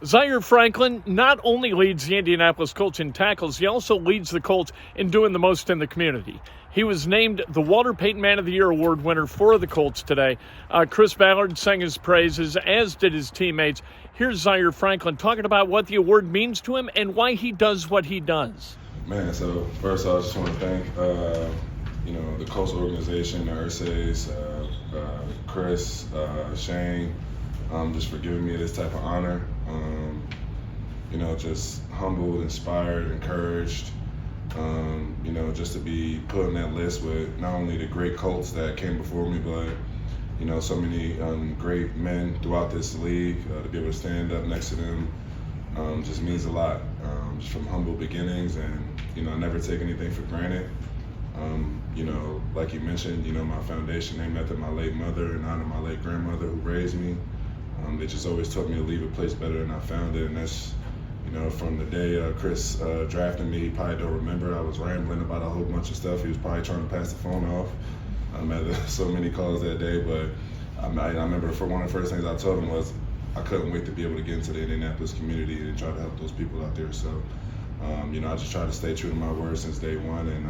Zaire Franklin not only leads the Indianapolis Colts in tackles, he also leads the Colts in doing the most in the community. He was named the Walter Payton Man of the Year award winner for the Colts today. Chris Ballard sang his praises, as did his teammates. Here's Zaire Franklin talking about what the award means to him and why he does what he does. Man, so first I just want to thank the Colts organization, the Ursays, Chris, Shane, just for giving me this type of honor. Just humbled, inspired, encouraged, just to be put on that list with not only the great Colts that came before me, but, so many great men throughout this league, to be able to stand up next to them just means a lot. Just from humble beginnings, and, I never take anything for granted. Like you mentioned, my foundation named after my late mother and honor my late grandmother who raised me. They just always told me to leave a place better than I found it, and that's, from the day Chris drafted me. He probably don't remember. I was rambling about a whole bunch of stuff. He was probably trying to pass the phone off. I had so many calls that day, but I remember for one of the first things I told him was I couldn't wait to be able to get into the Indianapolis community and try to help those people out there. So, I just try to stay true to my word since day one, and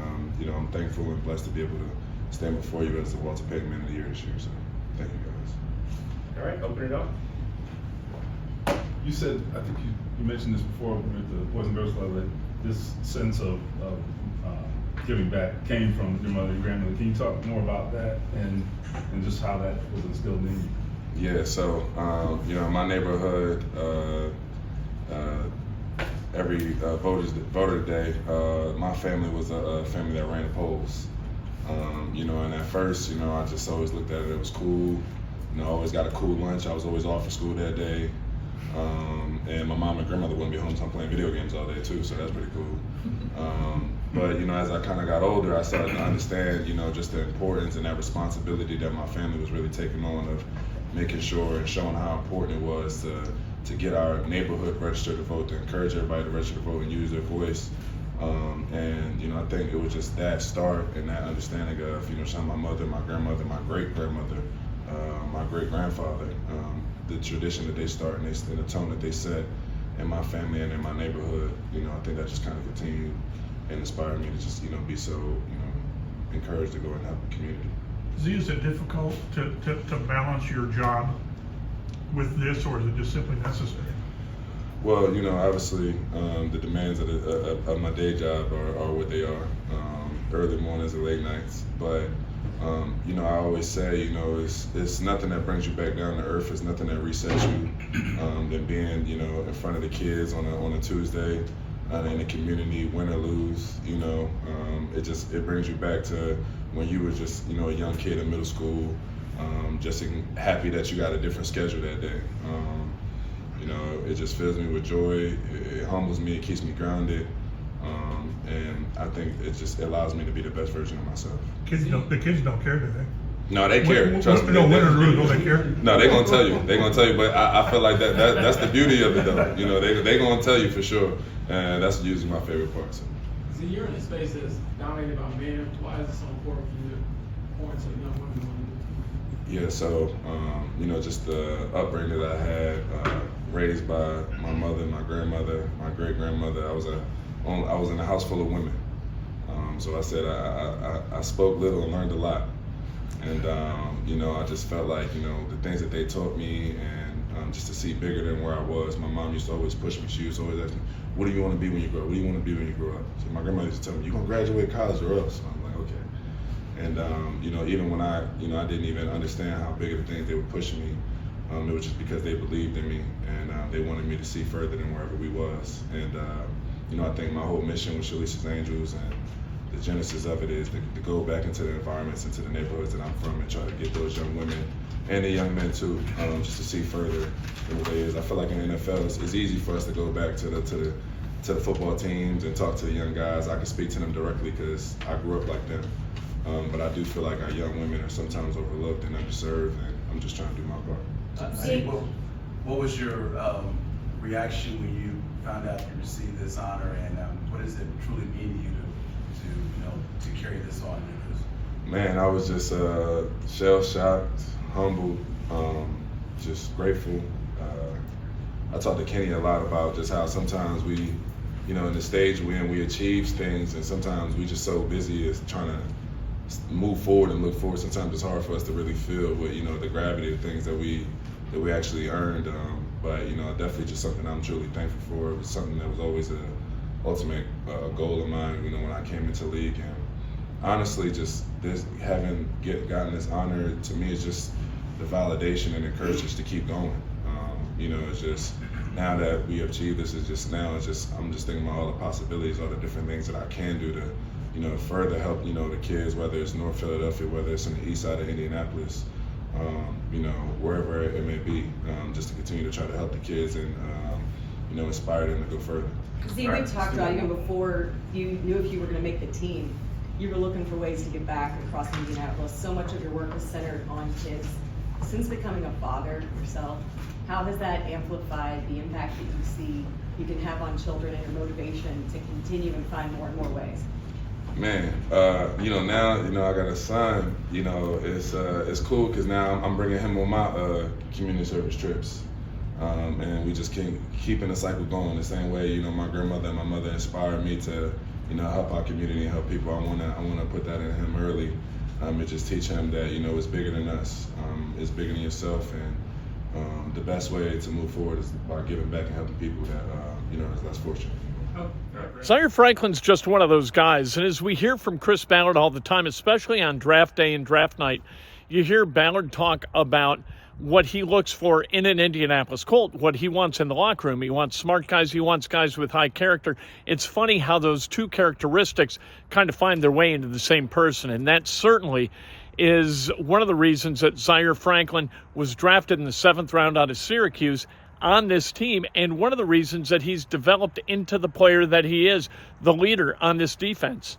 I'm thankful and blessed to be able to stand before you as the Walter Payton Man of the Year this year. So, thank you guys. All right, open it up. You said, I think you mentioned this before with the Boys and Girls Club, that this sense of giving back came from your mother and grandmother. Can you talk more about that and just how that was instilled in you? Yeah, so, my neighborhood, every voter day, my family was a family that ran the polls. And at first, I just always looked at it was cool. Always got a cool lunch. I was always off for school that day. And my mom and grandmother wouldn't be home, so I'm playing video games all day too, so that's pretty cool. But as I kind of got older, I started to understand, just the importance and that responsibility that my family was really taking on of making sure and showing how important it was to get our neighborhood registered to vote, to encourage everybody to register to vote and use their voice. I think it was just that start and that understanding of, showing my mother, my grandmother, my great-grandmother, my great-grandfather, the tradition that they started and the tone that they set in my family and in my neighborhood. I think that just kind of continued and inspired me to just, be so, encouraged to go and help the community. Is it difficult to balance your job with this, or is it just simply necessary? Well, obviously, the demands of my day job are what they are, early mornings and late nights. But, I always say, it's nothing that brings you back down to earth. It's nothing that resets you than being, in front of the kids on a Tuesday in the community, win or lose. It brings you back to when you were just, a young kid in middle school, just happy that you got a different schedule that day. It just fills me with joy. It humbles me. It keeps me grounded. And I think it allows me to be the best version of myself. The kids don't care, do they? No, they care. Trust me. No, win or lose, don't they care? No, they're gonna tell you. They're gonna tell you. But I feel like that's the beauty of it, though. They're gonna tell you for sure. And that's usually my favorite part. So. See, you're in a space that's dominated by men. Why is it so important for you to point to young women? Yeah, so just the upbringing that I had, raised by my mother, my grandmother, my great grandmother. I was in a house full of women. So I said I spoke little and learned a lot. And I just felt like the things that they taught me, and just to see bigger than where I was. My mom used to always push me. She used to always ask me, "What do you want to be when you grow up? What do you want to be when you grow up?" So my grandmother used to tell me, "You're gonna graduate college or else." So I'm like, okay. And even when I didn't even understand how big of the things they were pushing me, it was just because they believed in me, and they wanted me to see further than wherever we was. And I think my whole mission with Shalice's Angels and the genesis of it is to go back into the environments, into the neighborhoods that I'm from, and try to get those young women and the young men too, just to see further than what they is. I feel like in the NFL, it's easy for us to go back to the football teams and talk to the young guys. I can speak to them directly because I grew up like them. But I do feel like our young women are sometimes overlooked and underserved, and I'm just trying to do my part. What was your reaction when you found out you received this honor, and what does it truly mean to you to carry this on? Man, I was just shell-shocked, humbled, just grateful. I talked to Kenny a lot about just how sometimes we, you know, in the stage we're in, we achieve things, and sometimes we just so busy as trying to move forward and look forward. Sometimes it's hard for us to really feel what, you know, the gravity of things that we actually earned. But you know, definitely just something I'm truly thankful for. It was something that was always an ultimate goal of mine, you know, when I came into the league. And honestly, just this gotten this honor to me is just the validation and encouragement to keep going. You know, it's just now that we have achieved this, I'm just thinking about all the possibilities, all the different things that I can do to, you know, further help, you know, the kids, whether it's North Philadelphia, whether it's in the east side of Indianapolis, you know, wherever it may be, just to continue to try to help the kids and, you know, inspire them to go further. See, we talked about even before you knew if you were going to make the team, you were looking for ways to give back across Indianapolis. So much of your work was centered on kids. Since becoming a father yourself, how has that amplified the impact that you see you can have on children and your motivation to continue and find more and more ways? Man, you know, now, you know, I got a son, you know, it's cool because now I'm bringing him on my community service trips. And we just keeping the cycle going the same way, you know, my grandmother and my mother inspired me to, you know, help our community and help people. I wanna put that in him early, and just teach him that, you know, it's bigger than us, it's bigger than yourself, and the best way to move forward is by giving back and helping people that, you know, is less fortunate. Zaire Franklin's just one of those guys, and as we hear from Chris Ballard all the time, especially on draft day and draft night, you hear Ballard talk about what he looks for in an Indianapolis Colt, what he wants in the locker room. He wants smart guys, he wants guys with high character. It's funny how those two characteristics kind of find their way into the same person, and that certainly is one of the reasons that Zaire Franklin was drafted in the 7th round out of Syracuse on this team, and one of the reasons that he's developed into the player that he is, the leader on this defense.